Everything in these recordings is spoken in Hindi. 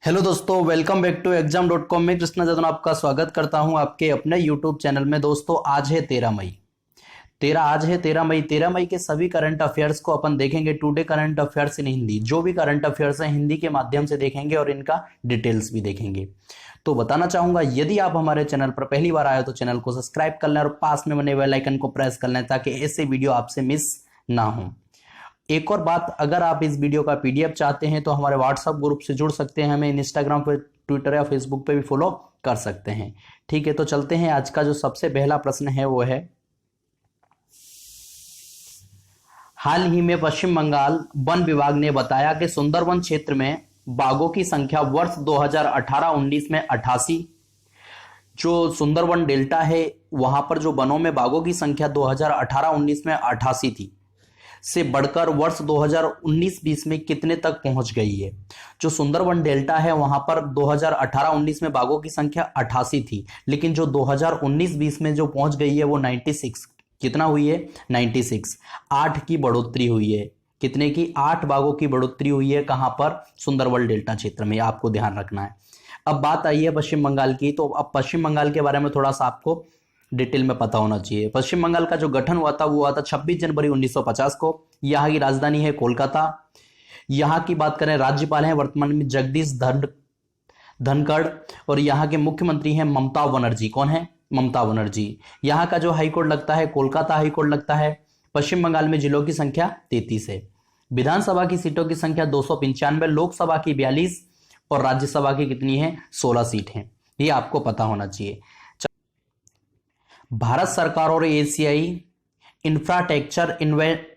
हेलो दोस्तों, वेलकम बैक टू exam.com में कृष्णा जादव आपका स्वागत करता हूं आपके अपने यूट्यूब चैनल में। दोस्तों आज है 13 मई। आज है 13 मई। 13 मई के सभी करंट अफेयर्स को अपन देखेंगे। Today current affairs in Hindi, जो भी करंट अफेयर्स हैं हिंदी के माध्यम से देखेंगे और इनका डिटेल्स भी देखेंगे। तो बताना चाहूंगा, यदि आप हमारे चैनल पर पहली बार आए तो चैनल को सब्सक्राइब कर लें और पास में बने बेल आइकन को प्रेस कर लें ताकि ऐसे वीडियो आपसे मिस ना हो। एक और बात, अगर आप इस वीडियो का पीडीएफ चाहते हैं तो हमारे व्हाट्सएप ग्रुप से जुड़ सकते हैं। हमें इंस्टाग्राम पे, ट्विटर या फेसबुक पे भी फॉलो कर सकते हैं। ठीक है, तो चलते हैं। आज का जो सबसे पहला प्रश्न है वो है, हाल ही में पश्चिम बंगाल वन विभाग ने बताया कि सुंदरवन क्षेत्र में बाघों की संख्या वर्ष 2018-19 में 88, जो सुंदरवन डेल्टा है वहां पर जो वनों में बाघों की संख्या 2018-19 में 88 थी, से बढ़कर वर्ष 2019-20 में कितने तक पहुंच गई है। जो सुंदरवन डेल्टा है वहां पर 2018-19 में बाघों की संख्या 88 थी, लेकिन जो 2019-20 में जो पहुंच गई है वो 96। कितना हुई है? 96। 8 की बढ़ोतरी हुई है। कितने की? 8 बाघों की बढ़ोतरी हुई है। कहां पर? सुंदरवन डेल्टा क्षेत्र में। आपको ध्यान रखना है। अब बात आई है पश्चिम बंगाल की, तो अब पश्चिम बंगाल के बारे में थोड़ा सा आपको डिटेल में पता होना चाहिए। पश्चिम बंगाल का जो गठन हुआ था वो हुआ था 26 जनवरी 1950 को। यहाँ की राजधानी है कोलकाता। यहाँ की बात करें, राज्यपाल हैं वर्तमान में जगदीश धनखड़ और यहाँ के मुख्यमंत्री हैं ममता बनर्जी। कौन है? ममता बनर्जी। यहाँ का जो हाईकोर्ट लगता है कोलकाता हाईकोर्ट लगता है। पश्चिम बंगाल में जिलों की संख्या 33 है। विधानसभा की सीटों की संख्या 295, लोकसभा की 42 और राज्यसभा की कितनी है? 16 सीट है। ये आपको पता होना चाहिए। भारत सरकार और एशियाई इंफ्रास्ट्रक्चर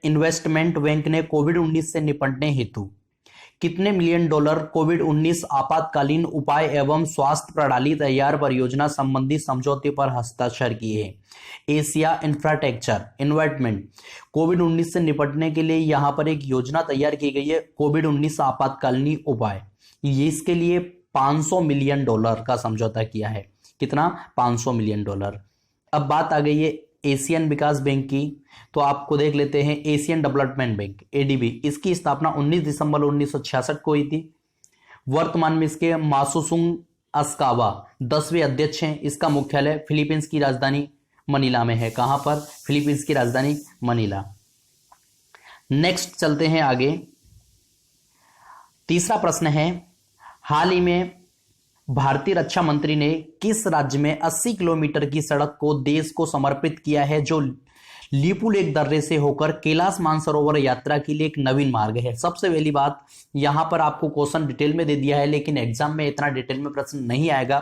इन्वेस्टमेंट बैंक ने कोविड-19 से निपटने हेतु कितने मिलियन डॉलर कोविड-19 आपातकालीन उपाय एवं स्वास्थ्य प्रणाली तैयार परियोजना संबंधी समझौते पर हस्ताक्षर किए हैं? एशिया इंफ्रास्ट्रक्चर इन्वेस्टमेंट, कोविड-19 से निपटने के लिए यहां पर एक योजना तैयार की गई है, कोविड-19 आपातकालीन उपाय। इसके लिए 500 मिलियन डॉलर का समझौता किया है। कितना? 500 मिलियन डॉलर। अब बात आ गई है एशियन विकास बैंक की, तो आपको देख लेते हैं। एशियन डेवलपमेंट बैंक एडीबी, इसकी स्थापना 19 दिसंबर 1966 को हुई थी। वर्तमान में इसके मासुसुंग अस्कावा 10वें अध्यक्ष हैं। इसका मुख्यालय फिलीपींस की राजधानी मनीला में है। कहां पर? फिलीपींस की राजधानी मनीला। नेक्स्ट चलते हैं आगे। तीसरा प्रश्न है, हाल ही में भारतीय रक्षा मंत्री ने किस राज्य में 80 किलोमीटर की सड़क को देश को समर्पित किया है, जो लिपुलेख दर्रे से होकर कैलाश मानसरोवर यात्रा के लिए एक नवीन मार्ग है? सबसे पहली बात, यहां पर आपको क्वेश्चन डिटेल में दे दिया है, लेकिन एग्जाम में इतना डिटेल में प्रश्न नहीं आएगा,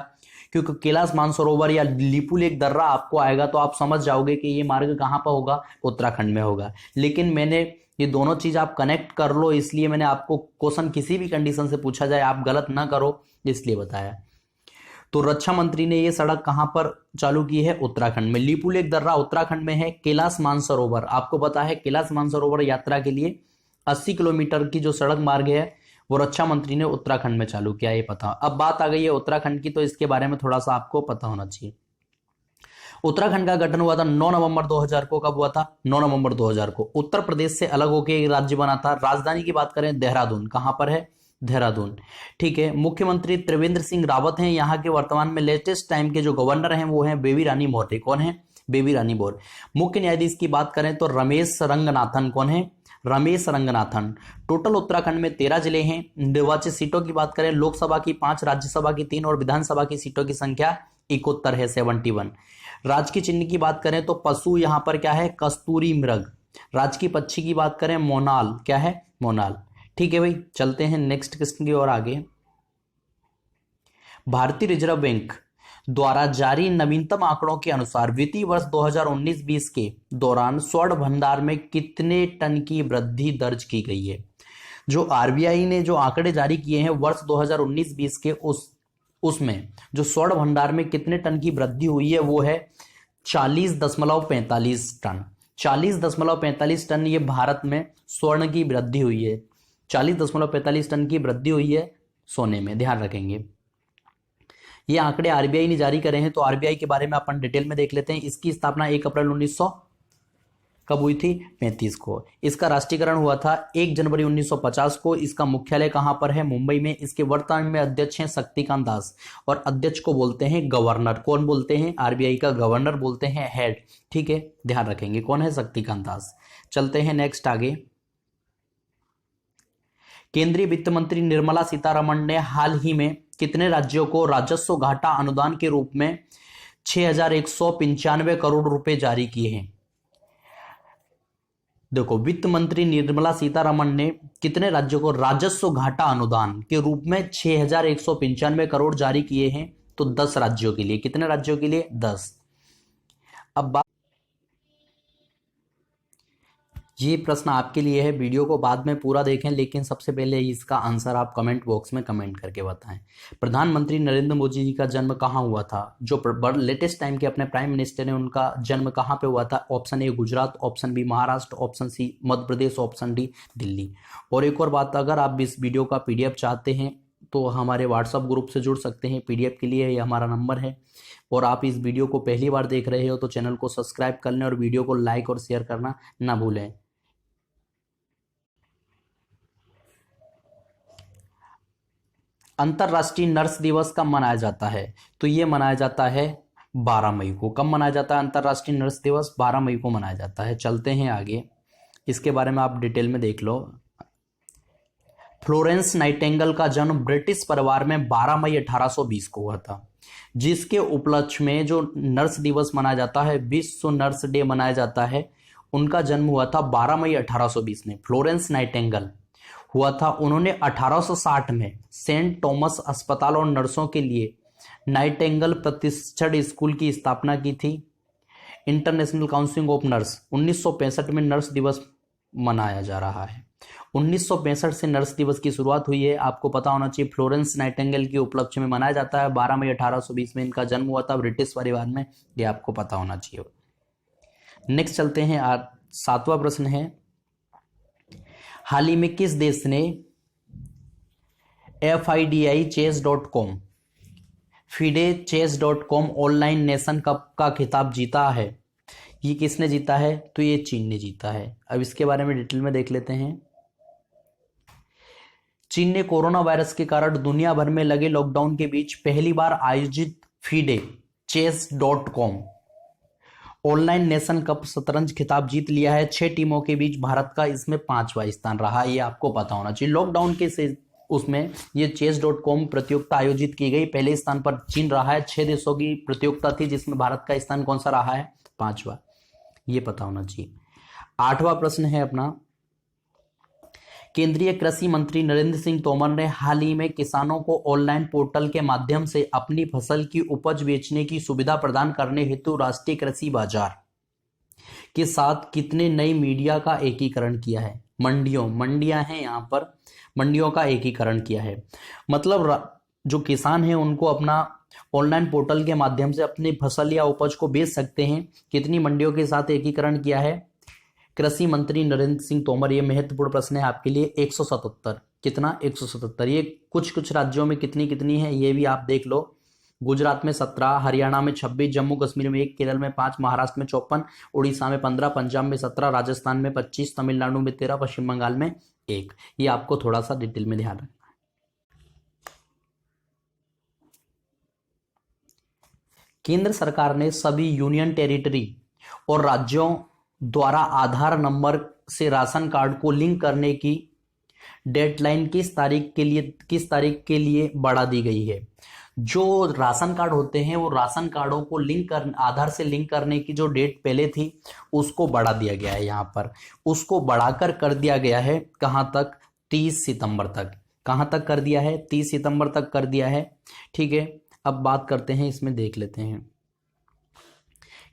क्योंकि कैलाश मानसरोवर या लिपुलेख दर्रा आपको आएगा तो आप समझ जाओगे कि ये मार्ग कहां पर होगा, उत्तराखंड में होगा। लेकिन मैंने ये दोनों चीज आप कनेक्ट कर लो, इसलिए मैंने आपको क्वेश्चन किसी भी कंडीशन से पूछा जाए आप गलत ना करो, इसलिए बताया। तो रक्षा मंत्री ने ये सड़क कहां पर चालू की है? उत्तराखंड में। लिपुलेख दर्रा उत्तराखंड में है। कैलाश मानसरोवर आपको पता है, कैलाश मानसरोवर यात्रा के लिए 80 किलोमीटर की जो सड़क मार्ग है वो रक्षा मंत्री ने उत्तराखंड में चालू किया, ये पता। अब बात आ गई है उत्तराखंड की, तो इसके बारे में थोड़ा सा आपको पता होना चाहिए। उत्तराखंड का गठन हुआ था 9 नवंबर 2000 को। कब हुआ था? 9 नवंबर 2000 को। उत्तर प्रदेश से अलग होकर एक राज्य बना था। राजधानी की बात करें देहरादून। कहां पर है? देहरादून। ठीक है। मुख्यमंत्री त्रिवेंद्र सिंह रावत हैं। यहाँ के वर्तमान में लेटेस्ट टाइम के जो गवर्नर हैं वो हैं बेबी रानी मौर्य। कौन है? बेबी रानी मौर्य। मुख्य न्यायाधीश की बात करें तो रमेश रंगनाथन। कौन है? रमेश रंगनाथन। टोटल उत्तराखंड में 13 जिले हैं। निर्वाचित सीटों की बात करें, लोकसभा की 5, राज्यसभा की 3 और विधानसभा की सीटों की संख्या 71 है, 71। राजकीय चिन्ह की बात करें तो पशु यहां पर क्या है? कस्तूरी मृग। राजकीय पक्षी की बात करें मोनाल। क्या है? मोनाल। ठीक है भाई, चलते हैं नेक्स्ट क्वेश्चन की ओर आगे। भारतीय रिजर्व बैंक द्वारा जारी नवीनतम आंकड़ों के अनुसार वित्तीय वर्ष 2019-20 के दौरान स्वर्ण भंडार में कितने टन की वृद्धि दर्ज की गई है? जो आरबीआई ने जो आंकड़े जारी किए हैं वर्ष 2019-20 के, उसमें जो स्वर्ण भंडार में कितने टन की वृद्धि हुई है वो है 40.45 टन। 40.45 टन ये भारत में स्वर्ण की वृद्धि हुई है। 40.45 टन की वृद्धि हुई है सोने में, ध्यान रखेंगे। ये आंकड़े आरबीआई ने जारी करे हैं, तो आरबीआई के बारे में अपन डिटेल में देख लेते हैं। इसकी स्थापना 1 अप्रैल कब हुई थी? 35 को। इसका राष्ट्रीयकरण हुआ था 1 जनवरी 1950 को। इसका मुख्यालय कहां पर है? मुंबई में। इसके वर्तमान में अध्यक्ष हैं शक्तिकांत दास और अध्यक्ष को बोलते हैं गवर्नर। कौन बोलते हैं? आरबीआई का गवर्नर बोलते हैं, हेड। ठीक है, ध्यान रखेंगे कौन है? शक्तिकांत दास। चलते हैं नेक्स्ट आगे। केंद्रीय वित्त मंत्री निर्मला सीतारमण ने हाल ही में कितने राज्यों को राजस्व घाटा अनुदान के रूप में 6,195 करोड़ रुपए जारी किए हैं? देखो, वित्त मंत्री निर्मला सीतारमण ने कितने राज्यों को राजस्व घाटा अनुदान के रूप में 6,195 करोड़ जारी किए हैं? तो 10 राज्यों के लिए। कितने राज्यों के लिए? 10। अब बात, ये प्रश्न आपके लिए है, वीडियो को बाद में पूरा देखें, लेकिन सबसे पहले इसका आंसर आप कमेंट बॉक्स में कमेंट करके बताएं। प्रधानमंत्री नरेंद्र मोदी जी का जन्म कहाँ हुआ था? जो लेटेस्ट टाइम के अपने प्राइम मिनिस्टर ने, उनका जन्म कहाँ पे हुआ था? Option A Gujarat, option B Maharashtra, option C Madhya Pradesh, option D Delhi. और एक और बात, अगर आप इस वीडियो का PDF चाहते हैं तो हमारे व्हाट्सएप ग्रुप से जुड़ सकते हैं। PDF के लिए ये हमारा नंबर है। और आप इस वीडियो को पहली बार देख रहे हो तो चैनल को सब्सक्राइब कर लें और वीडियो को लाइक और शेयर करना ना भूलें। अंतर्राष्ट्रीय नर्स दिवस कब मनाया जाता है? तो ये मनाया जाता है 12 मई को। कब मनाया जाता है अंतर्राष्ट्रीय नर्स दिवस? 12 मई को मनाया जाता है। चलते हैं आगे, इसके बारे में आप डिटेल में देख लो। फ्लोरेंस नाइटिंगेल का जन्म ब्रिटिश परिवार में 12 मई 1820 को हुआ था, जिसके उपलक्ष्य में जो नर्स दिवस मनाया जाता है, विश्व नर्स डे मनाया जाता है। उनका जन्म हुआ था 12 मई 1820 में। फ्लोरेंस नाइटिंगेल हुआ था, उन्होंने 1860 में सेंट थॉमस अस्पताल और नर्सों के लिए नाइटिंगेल प्रतिष्ठित स्कूल की स्थापना की थी। इंटरनेशनल काउंसिल ऑफ नर्स 1965 में नर्स दिवस मनाया जा रहा है। 1965 से नर्स दिवस की शुरुआत हुई है। आपको पता होना चाहिए, फ्लोरेंस नाइटिंगेल के उपलक्ष्य में मनाया जाता है। 12 मई 1820 में इनका जन्म हुआ था ब्रिटिश परिवार में, ये आपको पता होना चाहिए। नेक्स्ट चलते हैं, 7वां प्रश्न है, हाल ही में किस देश ने FIDE chess.com FIDE-chess.com online nation cup का खिताब जीता है? ये किसने जीता है? तो ये चीन ने जीता है। अब इसके बारे में डिटेल में देख लेते हैं। चीन ने कोरोना वायरस के कारण दुनिया भर में लगे लॉकडाउन के बीच पहली बार आयोजित FIDE-chess.com ऑनलाइन नेशन कप शतरंज खिताब जीत लिया है। 6 टीमों के बीच भारत का इसमें 5वां स्थान रहा। ये आपको पता होना चाहिए। लॉकडाउन के से उसमें ये chess.com प्रतियोगिता आयोजित की गई। पहले स्थान पर चीन रहा है। 6 देशों की प्रतियोगिता थी, जिसमें भारत का स्थान कौन सा रहा है? 5वां। ये पता होना चाहिए। 8वां प्रश्न है अपना, केंद्रीय कृषि मंत्री नरेंद्र सिंह तोमर ने हाल ही में किसानों को ऑनलाइन पोर्टल के माध्यम से अपनी फसल की उपज बेचने की सुविधा प्रदान करने हेतु राष्ट्रीय कृषि बाजार के साथ कितने नई मीडिया का एकीकरण किया है? मंडियां हैं यहाँ पर, मंडियों का एकीकरण किया है। मतलब जो किसान हैं उनको अपना ऑनलाइन पोर्टल के माध्यम से अपनी फसल या उपज को बेच सकते हैं। कितनी मंडियों के साथ एकीकरण किया है कृषि मंत्री नरेंद्र सिंह तोमर? ये महत्वपूर्ण प्रश्न है आपके लिए। 177। कितना? 177। ये कुछ राज्यों में कितनी है ये भी आप देख लो। गुजरात में 17, हरियाणा में 26, जम्मू कश्मीर में 1, केरल में 5, महाराष्ट्र में 54, उड़ीसा में 15, पंजाब में 17, राजस्थान में 25, तमिलनाडु में 13, पश्चिम बंगाल में 1। ये आपको थोड़ा सा डिटेल में ध्यान रखना। केंद्र सरकार ने सभी यूनियन टेरिटरी और राज्यों द्वारा आधार नंबर से राशन कार्ड को लिंक करने की डेडलाइन किस तारीख के लिए बढ़ा दी गई है? जो राशन कार्ड होते हैं वो राशन कार्डों को आधार से लिंक करने की जो डेट पहले थी उसको बढ़ा दिया गया है। यहाँ पर उसको बढ़ाकर कर दिया गया है कहाँ तक? 30 सितंबर तक। कहाँ तक कर दिया है? 30 सितंबर तक कर दिया है। ठीक है, अब बात करते हैं, इसमें देख लेते हैं।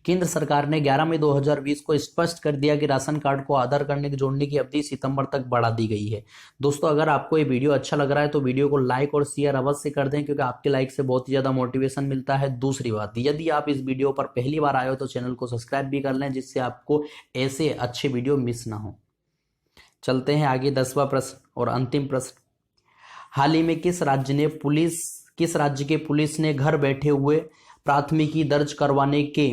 केंद्र सरकार ने 11 मई 2020 को स्पष्ट कर दिया कि राशन कार्ड को आधार करने की जोड़ने की अवधि सितंबर तक बढ़ा दी गई है। दोस्तों, अगर आपको ये वीडियो अच्छा लग रहा है तो वीडियो को लाइक और शेयर अवश्य कर दें, क्योंकि आपके लाइक से बहुत ही ज्यादा मोटिवेशन मिलता है। दूसरी बात, यदि आप इस वीडियो पर पहली बार आए हो तो चैनल को सब्सक्राइब भी कर लें, जिससे आपको ऐसे अच्छे वीडियो मिस ना हो। चलते हैं आगे, 10वां प्रश्न और अंतिम प्रश्न, हाल ही में किस राज्य के पुलिस ने घर बैठे हुए प्राथमिकी दर्ज करवाने के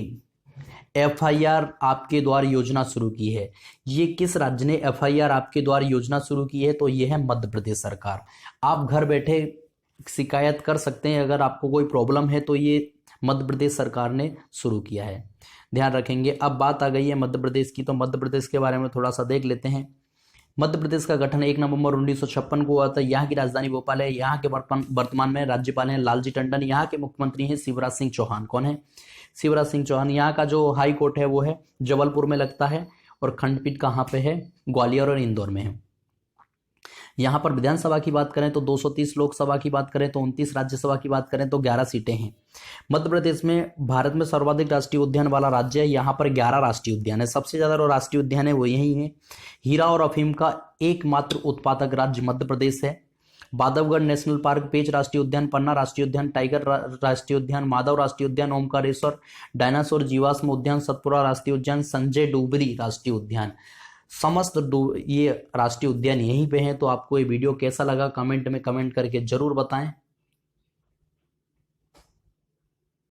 FIR आपके द्वार योजना शुरू की है? ये किस राज्य ने FIR आपके द्वार योजना शुरू की है? तो ये है मध्य प्रदेश सरकार। आप घर बैठे शिकायत कर सकते हैं अगर आपको कोई प्रॉब्लम है, तो ये मध्य प्रदेश सरकार ने शुरू किया है, ध्यान रखेंगे। अब बात आ गई है मध्य प्रदेश की, तो मध्य प्रदेश के बारे में थोड़ा सा देख लेते हैं। मध्य प्रदेश का गठन 1 नवंबर 1956 को हुआ था। यहाँ की राजधानी भोपाल है। यहाँ के वर्तमान में राज्यपाल हैं लालजी टंडन। यहाँ के मुख्यमंत्री हैं शिवराज सिंह चौहान। कौन है? शिवराज सिंह चौहान। यहाँ का जो हाई कोर्ट है वो है जबलपुर में लगता है, और खंडपीठ कहाँ पे है? ग्वालियर और इंदौर में है। यहाँ पर विधानसभा की बात करें तो 230, लोकसभा की बात करें तो 29, राज्यसभा की बात करें तो 11 सीटें हैं। मध्य प्रदेश में भारत में सर्वाधिक राष्ट्रीय उद्यान वाला राज्य है। यहाँ पर 11 राष्ट्रीय उद्यान है। सबसे ज्यादा जो राष्ट्रीय उद्यान है वो यही है। हीरा और अफीम का एकमात्र उत्पादक राज्य मध्य प्रदेश है। बांधवगढ़ नेशनल पार्क, पेंच राष्ट्रीय उद्यान, पन्ना राष्ट्रीय उद्यान, टाइगर राष्ट्रीय उद्यान, माधव राष्ट्रीय उद्यान, ओमकारेश्वर डायनासोर जीवाश्म उद्यान, सतपुरा राष्ट्रीय उद्यान, संजय डूबरी राष्ट्रीय उद्यान, समस्त ये राष्ट्रीय उद्यान यहीं पे हैं। तो आपको ये वीडियो कैसा लगा कमेंट में कमेंट करके जरूर बताएं।